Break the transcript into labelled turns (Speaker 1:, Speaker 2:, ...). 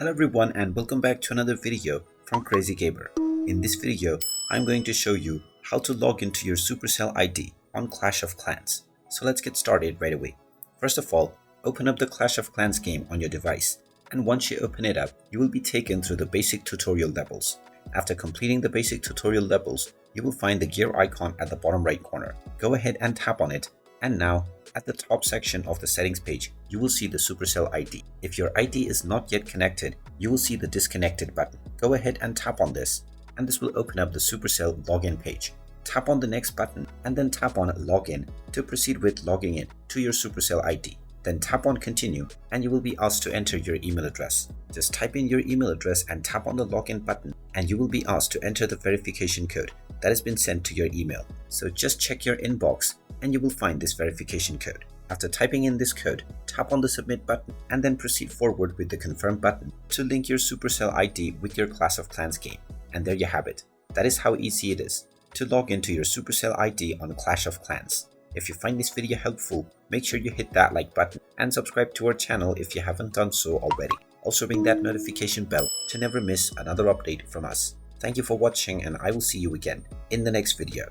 Speaker 1: Hello everyone and welcome back to another video from Crazy Gamer. In this video, I'm going to show you how to log into your Supercell ID on Clash of Clans. So let's get started right away. First of all, open up the Clash of Clans game on your device, and once you open it up, you will be taken through the basic tutorial levels. After completing the basic tutorial levels, you will find the gear icon at the bottom right corner. Go ahead and tap on it, and now at the top section of the settings page, you will see the Supercell ID. If your ID is not yet connected, you will see the disconnected button. Go ahead and tap on this, and this will open up the Supercell login page. Tap on the next button and then tap on login to proceed with logging in to your Supercell ID. Then tap on continue and you will be asked to enter your email address. Just type in your email address and tap on the login button, and you will be asked to enter the verification code that has been sent to your email. So just check your inbox and you will find this verification code. After typing in this code, tap on the submit button and then proceed forward with the confirm button to link your Supercell ID with your Clash of Clans game. And there you have it. That is how easy it is to log into your Supercell ID on Clash of Clans. If you find this video helpful, make sure you hit that like button and subscribe to our channel if you haven't done so already. Also ring that notification bell to never miss another update from us. Thank you for watching, and I will see you again in the next video.